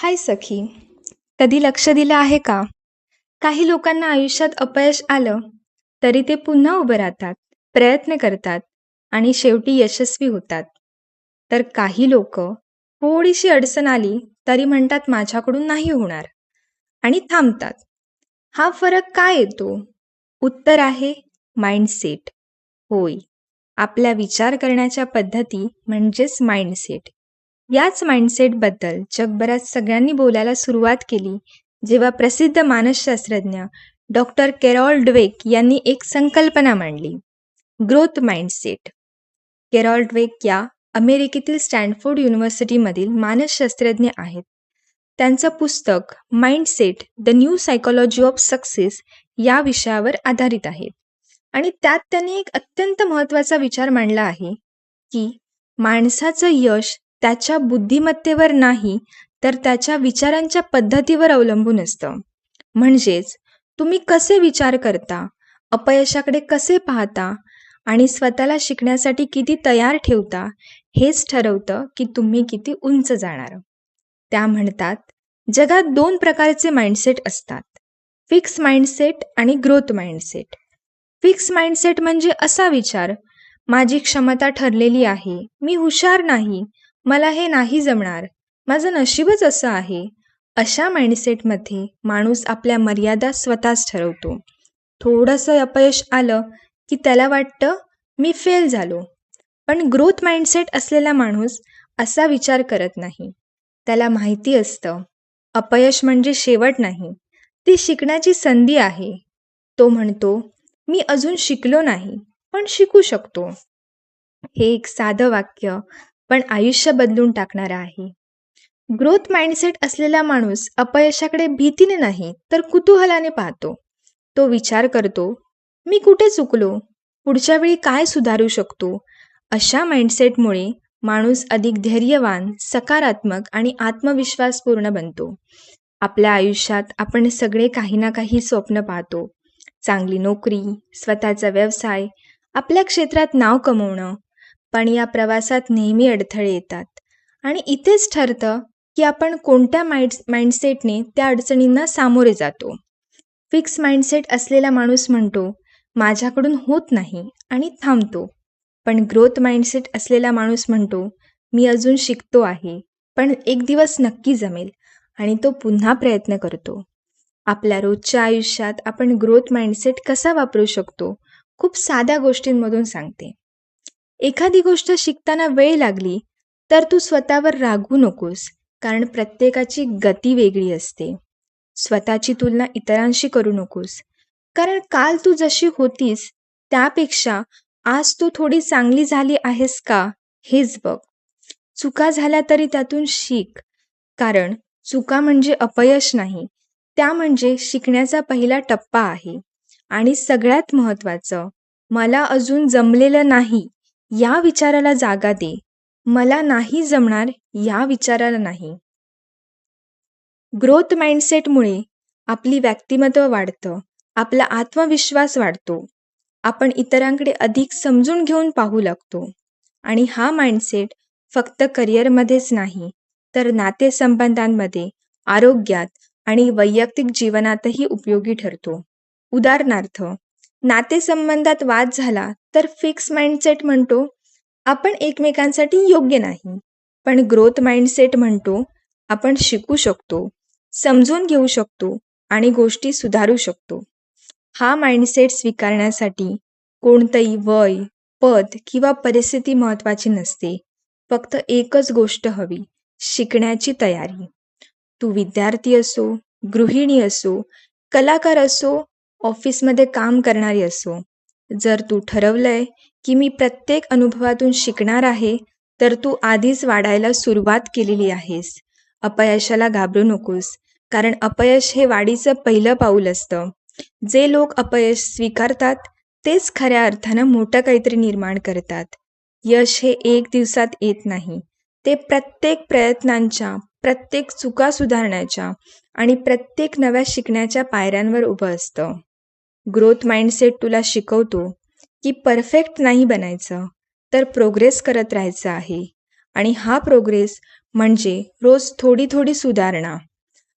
हाय सखी, कधी लक्ष दिलं आहे का? काही लोकांना आयुष्यात अपयश आलं तरी ते पुन्हा उभं राहतात, प्रयत्न करतात आणि शेवटी यशस्वी होतात. तर काही लोक थोडीशी अडचण आली तरी म्हणतात माझ्याकडून नाही होणार आणि थांबतात. हा फरक काय येतो? उत्तर आहे माइंडसेट. होय, आपल्या विचार करण्याच्या पद्धती म्हणजेच माइंडसेट. याच माइंडसेटबद्दल जगभरात सगळ्यांनी बोलायला सुरुवात केली जेव्हा प्रसिद्ध मानसशास्त्रज्ञ डॉक्टर केरॉल ड्वेक यांनी एक संकल्पना मांडली, ग्रोथ माइंडसेट. केरॉल ड्वेक या अमेरिकेतील स्टॅनफोर्ड युनिव्हर्सिटीमधील मानसशास्त्रज्ञ आहेत. त्यांचं पुस्तक mindset the new psychology of success या विषयावर आधारित आहे आणि त्यात त्यांनी एक अत्यंत महत्त्वाचा विचार मांडला आहे की माणसाचं यश त्याच्या बुद्धिमत्तेवर नाही तर त्याच्या विचारांच्या पद्धतीवर अवलंबून असतं. म्हणजेच तुम्ही कसे विचार करता, अपयशाकडे कसे पाहता आणि स्वतःला शिकण्यासाठी किती तयार ठेवता हेच ठरवतं की तुम्ही किती उंच जाणार. त्या म्हणतात, जगात 2 प्रकारचे माइंडसेट असतात, फिक्स माइंडसेट आणि ग्रोथ माइंडसेट. फिक्स माइंडसेट म्हणजे असा विचार, माझी क्षमता ठरलेली आहे, मी हुशार नाही, मला हे नाही जमणार, माझं नशीबच असं आहे. अशा माइंडसेटमध्ये माणूस आपल्या मर्यादा स्वतःच ठरवतो. थोडंसं अपयश आलं की त्याला वाटतं मी फेल झालो. पण ग्रोथ माइंडसेट असलेला माणूस असा विचार करत नाही. त्याला माहिती असतं अपयश म्हणजे शेवट नाही, ती शिकण्याची संधी आहे. तो म्हणतो मी अजून शिकलो नाही पण शिकू शकतो. हे एक साधं वाक्य पण आयुष्य बदलून टाकणारं आहे. ग्रोथ माइंडसेट असलेला माणूस अपयशाकडे भीतीने नाही तर कुतूहलाने पाहतो. तो विचार करतो मी कुठे चुकलो, पुढच्या वेळी काय सुधारू शकतो. अशा माइंडसेटमुळे माणूस अधिक धैर्यवान, सकारात्मक आणि आत्मविश्वासपूर्ण बनतो. आपल्या आयुष्यात आपण सगळे काही ना काही स्वप्न पाहतो. चांगली नोकरी, स्वतःचा व्यवसाय, आपल्या क्षेत्रात नाव कमवणं. पण या प्रवासात नेहमी अडथळे येतात आणि इथेच ठरतं की आपण कोणत्या माइंडसेटने त्या अडचणींना सामोरे जातो. फिक्स माइंडसेट असलेला माणूस म्हणतो माझ्याकडून होत नाही आणि थांबतो. पण ग्रोथ माइंडसेट असलेला माणूस म्हणतो मी अजून शिकतो आहे, पण एक दिवस नक्की जमेल आणि तो पुन्हा प्रयत्न करतो. आपल्या रोजच्या आयुष्यात आपण ग्रोथ माइंडसेट कसा वापरू शकतो? खूप साध्या गोष्टींमधून सांगते. एखादी गोष्ट शिकताना वेळ लागली तर तू स्वतःवर रागवू नकोस, कारण प्रत्येकाची गती वेगळी असते. स्वतःची तुलना इतरांशी करू नकोस, कारण काल तू जशी होतीस त्यापेक्षा आज तू थोडी चांगली झाली आहेस का हेच बघ. चुका झाल्या तरी त्यातून शिक, कारण चुका म्हणजे अपयश नाही, त्या म्हणजे शिकण्याचा पहिला टप्पा आहे. आणि सगळ्यात महत्त्वाचं, मला अजून जमलेलं नाही या विचाराला जागा दे, मला नाही जमणार या विचाराला नाही. ग्रोथ माइंडसेटमुळे आपली व्यक्तिमत्व वाढतं, आपला आत्मविश्वास वाढतो, आपण इतरांकडे अधिक समजून घेऊन पाहू लागतो. आणि हा माइंडसेट फक्त करिअरमध्येच नाही तर नातेसंबंधांमध्ये, आरोग्यात आणि वैयक्तिक जीवनातही उपयोगी ठरतो. उदाहरणार्थ, नातेसंबंधात वाद झाला तर फिक्स माइंडसेट म्हणतो आपण एकमेकांसाठी योग्य नाही, पण ग्रोथ माइंडसेट म्हणतो आपण शिकू शकतो, समजून घेऊ शकतो आणि गोष्टी सुधारू शकतो. हा माइंडसेट स्वीकारण्यासाठी कोणतंही वय, पद किंवा परिस्थिती महत्त्वाची नसते. फक्त एकच गोष्ट हवी, शिकण्याची तयारी. तू विद्यार्थी असो, गृहिणी असो, कलाकार असो, ऑफिसमध्ये काम करणारी असो, जर तू ठरवलंय की मी प्रत्येक अनुभवातून शिकणार आहे तर तू आधीच वाढायला सुरुवात केलेली आहेस. अपयशाला घाबरू नकोस, कारण अपयश हे वाढीचं पहिलं पाऊल असतं. जे लोक अपयश स्वीकारतात तेच खऱ्या अर्थानं मोठं काहीतरी निर्माण करतात. यश हे एक दिवसात येत नाही, ते प्रत्येक प्रयत्नांच्या, प्रत्येक चुका सुधारण्याच्या आणि प्रत्येक नव्या शिकण्याच्या पायऱ्यांवर उभं असतं. ग्रोथ माइंडसेट तुला शिकवतो की परफेक्ट नाही बनायचं, तर प्रोग्रेस करत राहायचं आहे. आणि हा प्रोग्रेस म्हणजे रोज थोडी थोडी सुधारणा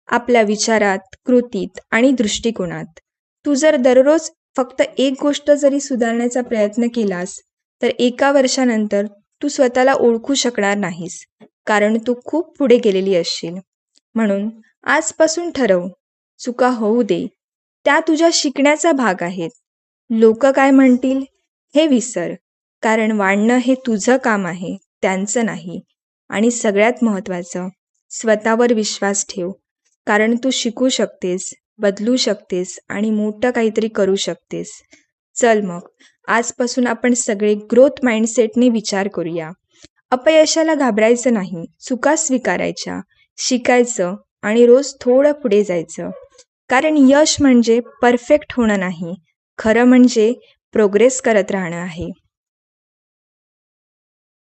आपल्या विचारात, कृतीत आणि दृष्टिकोनात. तू जर दररोज फक्त एक गोष्ट जरी सुधारण्याचा प्रयत्न केलास तर एका वर्षानंतर तू स्वतःला ओळखू शकणार नाहीस, कारण तू खूप पुढे गेलेली असशील. म्हणून आजपासून ठरव, चुका होऊ दे, त्या तुझ्या शिकण्याचा भाग आहेत. लोक काय म्हणतील हे विसर, कारण वाढणं हे तुझं काम आहे, त्यांचं नाही. आणि सगळ्यात महत्त्वाचं, स्वतःवर विश्वास ठेव, कारण तू शिकू शकतेस, बदलू शकतेस आणि मोठं काहीतरी करू शकतेस. चल मग, आजपासून आपण सगळे ग्रोथ माइंडसेटने विचार करूया. अपयशाला घाबरायचं नाही, चुका स्वीकारायच्या, शिकायचं आणि रोज थोडं पुढे जायचं. कारण यश म्हणजे परफेक्ट होणं नाही, खरं म्हणजे प्रोग्रेस करत राहणं आहे.